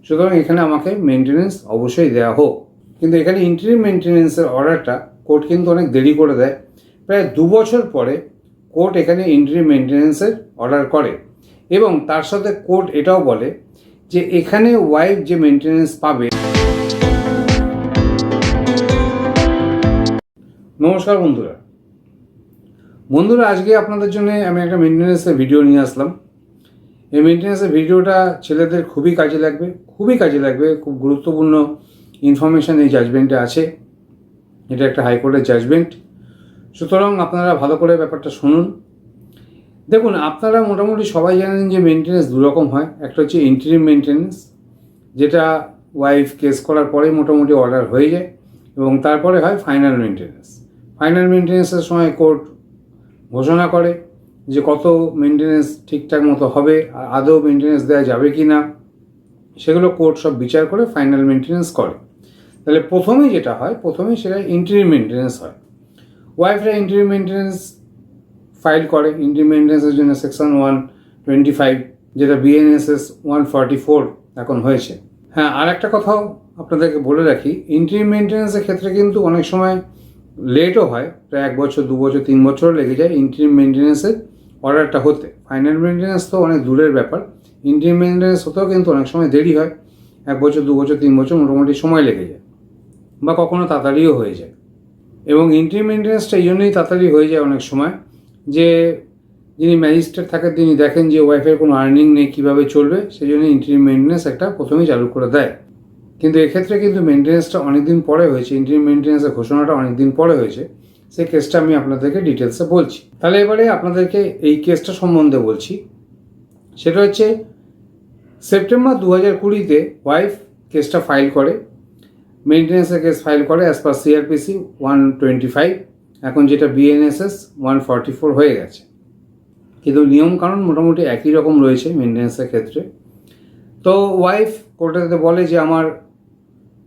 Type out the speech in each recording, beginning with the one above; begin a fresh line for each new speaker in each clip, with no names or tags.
সুতরাং এখানে আমাকে মেনটেনেন্স অবশ্যই দেওয়া হোক। কিন্তু এখানে ইন্টারিম মেনটেনেন্সের অর্ডারটা কোর্ট কিন্তু অনেক দেরি করে দেয়। প্রায় 2 বছর পরে কোর্ট এখানে ইন্টারিম মেনটেনেন্সের অর্ডার করে এবং তার সাথে কোর্ট এটাও বলে যে এখানে ওয়াইফ যে মেনটেনেন্স পাবে। নমস্কার বন্ধুরা, আজকে আপনাদের জন্য আমি একটা মেনটেনেন্সের ভিডিও নিয়ে আসলাম। এই মেনটেনেন্সের ভিডিওটা ছেলেদের খুবই কাজে লাগবে। খুব গুরুত্বপূর্ণ ইনফরমেশান এই জাজমেন্টে আছে। এটা একটা হাইকোর্টের জাজমেন্ট, সুতরাং আপনারা ভালো করে ব্যাপারটা শুনুন। দেখুন, আপনারা মোটামুটি সবাই জানেন যে মেনটেনেন্স দুরকম হয়। একটা হচ্ছে ইন্টারিম মেনটেনেন্স, যেটা ওয়াইফ কেস করার পরেই মোটামুটি অর্ডার হয়ে যায়, এবং তারপরে হয় ফাইনাল মেনটেনেন্স। ফাইনাল মেনটেনেন্সের সময় কোর্ট ঘোষণা করে যে কত মেনটেনেন্স ঠিকঠাক মতো হবে, আর আদৌ মেনটেনেন্স দেওয়া যাবে কি না, সেগুলো কোর্ট সব বিচার করে ফাইনাল মেনটেনেন্স করে। তাহলে প্রথমেই যেটা হয়, সেটা ইন্টারিম মেনটেনেন্স হয়। ওয়াইফরা ইন্টারিম মেনটেনেন্স ফাইল করে। ইন্টারিম মেনটেনেন্সের জন্য সেকশন 125, যেটা বিএনএসএস 144 এখন হয়েছে। হ্যাঁ, আর একটা কথাও আপনাদেরকে বলে রাখি, ইন্টারিম মেনটেনেন্সের ক্ষেত্রে কিন্তু অনেক সময় লেটও হয়। প্রায় 1 বছর, 2 বছর, 3 বছর লেগে যায় ইন্টারিম মেনটেনেন্সের অর্ডারটা হতে। ফাইনাল মেনটেনেন্স তো অনেক দূরের ব্যাপার, ইন্টারিম মেনটেনেন্স হতেও কিন্তু অনেক সময় দেরি হয়। 1 বছর, 2 বছর, 3 বছর মোটামুটি সময় লেগে যায়, বা কখনো তাড়াতাড়িও হয়ে যায়। এবং ইন্টারিম মেনটেনেন্সটা এই জন্যই তাড়াতাড়ি হয়ে যায় অনেক সময়, যে যিনি ম্যাজিস্ট্রেট থাকেন তিনি দেখেন যে ওয়াইফের কোনো আর্নিং নেই, কীভাবে চলবে, সেই জন্য ইন্টারিম মেনটেনেন্স একটা প্রথমেই চালু করে দেয়। কিন্তু এক্ষেত্রে কিন্তু মেনটেনেন্সটা অনেকদিন পরে হয়েছে, ইন্টারিম মেনটেনেন্সের ঘোষণাটা অনেকদিন পরে হয়েছে। সেই কেসটা আমি আপনাদেরকে ডিটেলসে বলছি। তাহলে এবারে আপনাদেরকে এই কেসটা সম্বন্ধে বলছি। সেটা হচ্ছে সেপ্টেম্বর 2020-তে ওয়াইফ কেসটা ফাইল করে, মেনটেনেন্সের কেস ফাইল করে অ্যাজ পার সিআরপিসি 125, এখন যেটা বিএনএসএস 144 হয়ে গেছে। কিন্তু নিয়মকানুন মোটামুটি একই রকম রয়েছে মেনটেনেন্সের ক্ষেত্রে। তো ওয়াইফ কোর্টেতে বলে যে আমার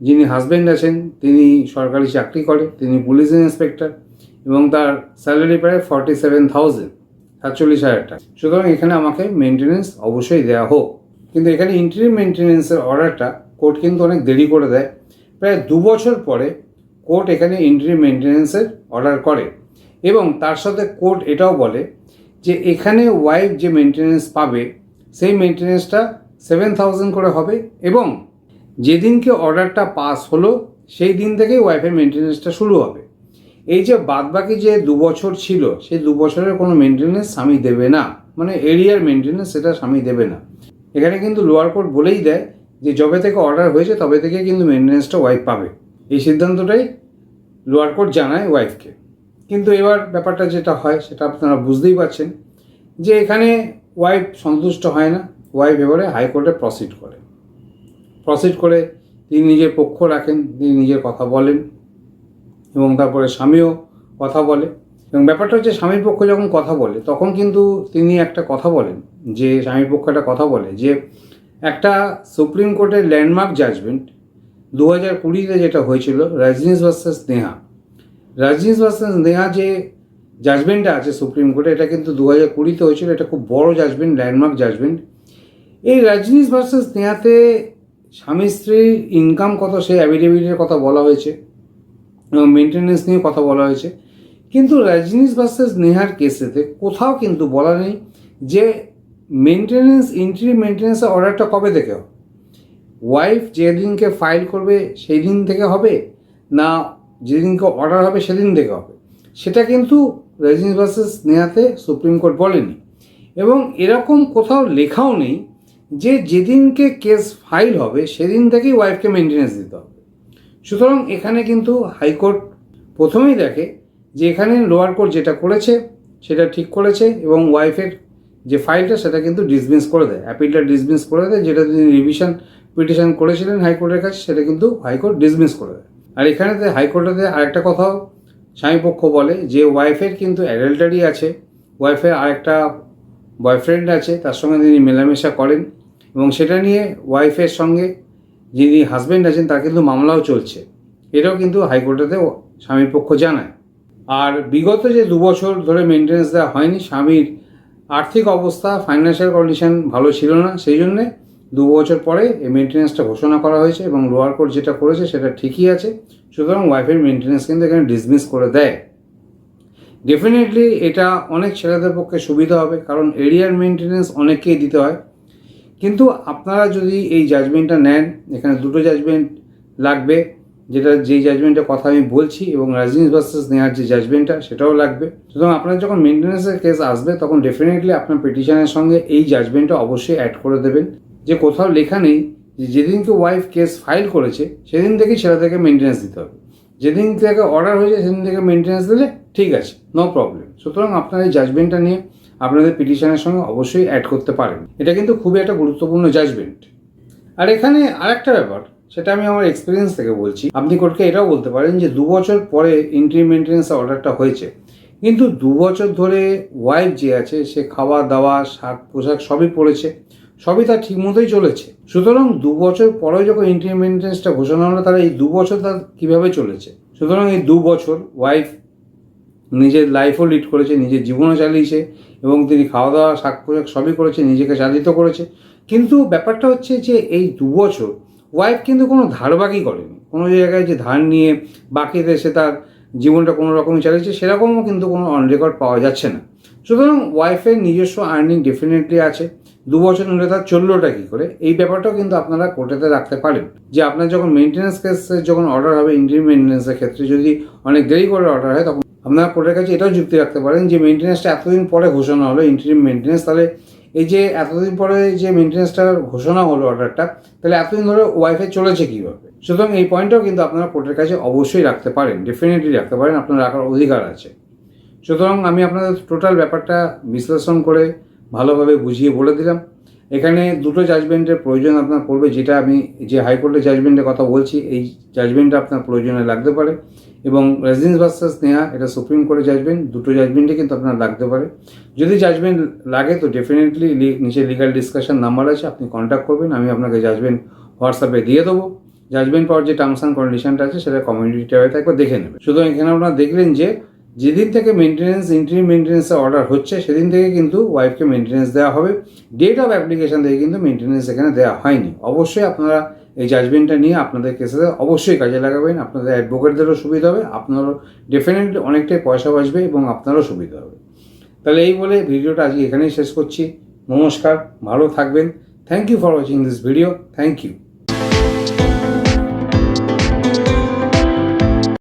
যিনি হাজব্যান্ড আছেন তিনি সরকারি চাকরি করে, তিনি পুলিশ ইন্সপেক্টর, এবং তার স্যালারি প্রায় 47,000, 47,000 টাকা। সুতরাং এখানে আমাকে মেনটেনেন্স অবশ্যই দেওয়া হোক। কিন্তু এখানে ইন্টারিম মেনটেনেন্সের অর্ডারটা কোর্ট কিন্তু অনেক দেরি করে দেয়। প্রায় 2 বছর পরে কোর্ট এখানে ইন্টারিম মেনটেনেন্সের অর্ডার করে এবং তার সাথে কোর্ট এটাও বলে যে এখানে ওয়াইফ যে মেনটেনেন্স পাবে সেই মেনটেনেন্সটা 7,000 করে হবে, এবং যেদিনকে অর্ডারটা পাস হলো সেই দিন থেকেই ওয়াইফের মেনটেনেন্সটা শুরু হবে। এই যে বাদবাকি যে 2 বছর ছিল, সেই 2 বছরের কোনো মেনটেনেন্স স্বামী দেবে না, মানে এরিয়ার মেনটেনেন্স সেটা স্বামী দেবে না। এখানে কিন্তু লোয়ার কোর্ট বলেই দেয় যে যবে থেকে অর্ডার হয়েছে তবে থেকে কিন্তু মেনটেনেন্সটা ওয়াইফ পাবে। এই সিদ্ধান্তটাই লোয়ার কোর্ট জানায় ওয়াইফকে। কিন্তু এবার ব্যাপারটা যেটা হয় সেটা আপনারা বুঝতেই পারছেন যে এখানে ওয়াইফ সন্তুষ্ট হয় না। ওয়াইফ এবারে হাইকোর্টে প্রসিড করে তিনি নিজের পক্ষ রাখেন, তিনি নিজের কথা বলেন, এবং তারপরে স্বামীও কথা বলে। এবং ব্যাপারটা হচ্ছে, স্বামীর পক্ষ যখন কথা বলে তখন কিন্তু তিনি একটা কথা বলেন, যে স্বামীর পক্ষ একটা কথা বলে যে একটা সুপ্রিম কোর্টের ল্যান্ডমার্ক জাজমেন্ট 2020-তে যেটা হয়েছিল রাজনীশ ভার্সেস নেহা, যে জাজমেন্টটা আছে সুপ্রিম কোর্টে, এটা কিন্তু 2020-তে হয়েছিল। এটা খুব বড় জাজমেন্ট, ল্যান্ডমার্ক জাজমেন্ট। এই রাজনীশ ভার্সেস নেহাতে স্বামী স্ত্রীর ইনকাম কত সেই অ্যাফিডেভিটের কথা বলা হয়েছে, এবং মেনটেনেন্স নিয়ে কথা বলা হয়েছে। কিন্তু রাজনীশ ভার্সেস নেহার কেসেতে কোথাও কিন্তু বলা নেই যে মেনটেনেন্স, ইন্টারিম মেনটেনেন্সের অর্ডারটা কবে থেকে হবে। ওয়াইফ যেদিনকে ফাইল করবে সেই দিন থেকে হবে, না যেদিনকে অর্ডার হবে সেদিন থেকে হবে, সেটা কিন্তু রাজনীশ ভার্সেস নেহাতে সুপ্রিম কোর্ট বলেনি। এবং এরকম কোথাও লেখাও নেই যে যেদিনকে কেস ফাইল হবে সেদিন থেকেই ওয়াইফকে মেনটেনেন্স দিতে হবে। সুতরাং এখানে কিন্তু হাইকোর্ট প্রথমেই দেখে যে এখানে লোয়ার কোর্ট যেটা করেছে সেটা ঠিক করেছে, এবং ওয়াইফের যে ফাইলটা সেটা কিন্তু ডিসমিস করে দেয়, অ্যাপিলটা ডিসমিস করে দেয়। যেটা তিনি রিভিশন পিটিশন করেছিলেন হাইকোর্টের কাছে, সেটা কিন্তু হাইকোর্ট ডিসমিস করে দেয়। আর এখানেতে হাইকোর্টেতে আরেকটা কথাও স্বামীপক্ষ বলে যে ওয়াইফের কিন্তু অ্যাডাল্টারি আছে, ওয়াইফের আরেকটা বয়ফ্রেন্ড আছে, তার সঙ্গে তিনি মেলামেশা করেন, এবং সেটা নিয়ে ওয়াইফের সঙ্গে যিনি হাজব্যান্ড আছেন তার কিন্তু মামলাও চলছে। এটাও কিন্তু হাইকোর্টেতে স্বামীর পক্ষ জানায়। আর বিগত যে 2 বছর ধরে মেনটেনেন্স দেওয়া হয়নি, স্বামীর আর্থিক অবস্থা, ফাইন্যান্সিয়াল কন্ডিশন ভালো ছিল না, সেই জন্যে 2 বছর পরে এই মেনটেন্যান্সটা ঘোষণা করা হয়েছে এবং লোয়ার কোর্ট যেটা করেছে সেটা ঠিকই আছে। সুতরাং ওয়াইফের মেনটেন্যান্স কিন্তু এখানে ডিসমিস করে দেয়। ডেফিনেটলি এটা অনেক ছেলেদের পক্ষে সুবিধা হবে, কারণ এরিয়ার মেনটেন্যান্স অনেককেই দিতে হয়। কিন্তু আপনারা যদি এই জাজমেন্টটা নেন, এখানে দুটো জাজমেন্ট লাগবে, যেই জাজমেন্টের কথা আমি বলছি, এবং রাজনীশ ভার্সেস নেহার যে জাজমেন্টটা সেটাও লাগবে। সুতরাং আপনার যখন মেনটেন্যান্সের কেস আসবে তখন ডেফিনেটলি আপনার পিটিশনের সঙ্গে এই জাজমেন্টটা অবশ্যই অ্যাড করে দেবেন। যে কোথাও লেখা নেই যে যেদিনকে ওয়াইফ কেস ফাইল করেছে সেদিন থেকেই ছেলেদেরকে মেনটেন্যান্স দিতে হবে, যেদিন থেকে অর্ডার হয়েছে সেদিন থেকে মেনটেন্যান্স দিলে ঠিক আছে, নো প্রবলেম। সুতরাং আপনার এই জাজমেন্টটা নিয়ে আপনাদের পিটিশনের সঙ্গে অবশ্যই অ্যাড করতে পারেন। এটা কিন্তু খুবই একটা গুরুত্বপূর্ণ জাজমেন্ট। আর এখানে আরেকটা ব্যাপার, সেটা আমি আমার এক্সপিরিয়েন্স থেকে বলছি, আপনি কোর্টকে এটাও বলতে পারেন যে 2 বছর পরে ইন্টারিম মেনটেন্যান্স অর্ডারটা হয়েছে, কিন্তু 2 বছর ধরে ওয়াইফ যে আছে সে খাওয়া দাওয়া শাক পোশাক সবই পড়েছে, সবই তার ঠিক মতোই চলেছে। সুতরাং 2 বছর পরে যখন ইন্টারিম মেনটেন্যান্সটা ঘোষণা হলো, তাহলে এই 2 বছর তার কীভাবে চলেছে? সুতরাং এই 2 বছর ওয়াইফ নিজের লাইফও লিড করেছে, নিজের জীবনও চালিয়েছে, এবং তিনি খাওয়া দাওয়া শাক পোশাক সবই করেছে, নিজেকে চালিত করেছে। কিন্তু ব্যাপারটা হচ্ছে যে এই 2 বছর ওয়াইফ কিন্তু কোনো ধারবাকি করেনি, কোনো জায়গায় যে ধার নিয়ে বাকিতে সে তার জীবনটা কোনো রকমই চালিয়েছে সেরকমও কিন্তু কোনো অন রেকর্ড পাওয়া যাচ্ছে না। সুতরাং ওয়াইফের নিজস্ব আর্নিং ডেফিনেটলি আছে। 2 বছর ধরে তার চললোটা কী করে, এই ব্যাপারটাও কিন্তু আপনারা কোর্টেতে রাখতে পারেন। যে আপনার যখন মেনটেন্যান্স কেসের যখন অর্ডার হবে, ইন্টারিম মেনটেন্যান্সের ক্ষেত্রে যদি অনেক দেরি করে অর্ডার হয়, তখন আপনারা কোর্টের কাছে এটাও যুক্তি রাখতে পারেন যে মেনটেন্যান্সটা এতদিন পরে ঘোষণা হলো, ইন্টারিম মেনটেন্যান্স, তাহলে এই যে এতদিন পরে যে মেনটেন্যান্সটার ঘোষণা হলো অর্ডারটা, তাহলে এতদিন ধরে ওয়াইফে চলেছে কীভাবে? সুতরাং এই পয়েন্টটাও কিন্তু আপনারা কোর্টের কাছে অবশ্যই রাখতে পারেন, ডেফিনেটলি রাখতে পারেন, আপনার রাখার অধিকার আছে। সুতরাং আমি আপনাদের টোটাল ব্যাপারটা বিশ্লেষণ করে ভালোভাবে বুঝিয়ে বলে দিলাম। এখানে দুটো জাজমেন্টের প্রয়োজন আপনার পড়বে, যেটা আমি যে হাইকোর্টের জাজমেন্টের কথা বলছি এই জাজমেন্টটা আপনার প্রয়োজনে লাগতে পারে, এবং রেজিডেন্স ভার্সেস নেহা এটা সুপ্রিম কোর্টের জাজমেন্ট, দুটো জাজমেন্টে কিন্তু আপনার লাগতে পারে। যদি জাজমেন্ট লাগে তো ডেফিনেটলি নিচে লিগাল ডিসকাশন নাম্বার আছে, আপনি কন্ট্যাক্ট করবেন, আমি আপনাকে জাজমেন্ট হোয়াটসঅ্যাপে দিয়ে দেবো। জাজমেন্ট পাওয়ার যে টার্মস অ্যান্ড কন্ডিশনটা আছে সেটা কমিউনিটি ট্যাবে একবার দেখে নেবেন। সুতরাং এখানে আপনারা দেখলেন যে যেদিন থেকে ইন্টারিম মেনটেন্যান্সের অর্ডার হচ্ছে সেদিন থেকে কিন্তু ওয়াইফকে মেনটেন্যান্স দেওয়া হবে, ডেট অফ অ্যাপ্লিকেশন থেকে কিন্তু মেনটেন্যান্স এখানে দেওয়া হয়নি। অবশ্যই আপনারা এই জাজমেন্টটা নিয়ে আপনাদের কেসে অবশ্যই কাজে লাগাবেন, আপনাদের অ্যাডভোকেটদেরও সুবিধা হবে, আপনারও ডেফিনেটলি অনেকটাই পয়সা বাঁচবে এবং আপনারও সুবিধা হবে। তাহলে এই বলে ভিডিওটা আজকে এখানেই শেষ করছি। নমস্কার, ভালো থাকবেন। Thank you for watching this video. Thank you.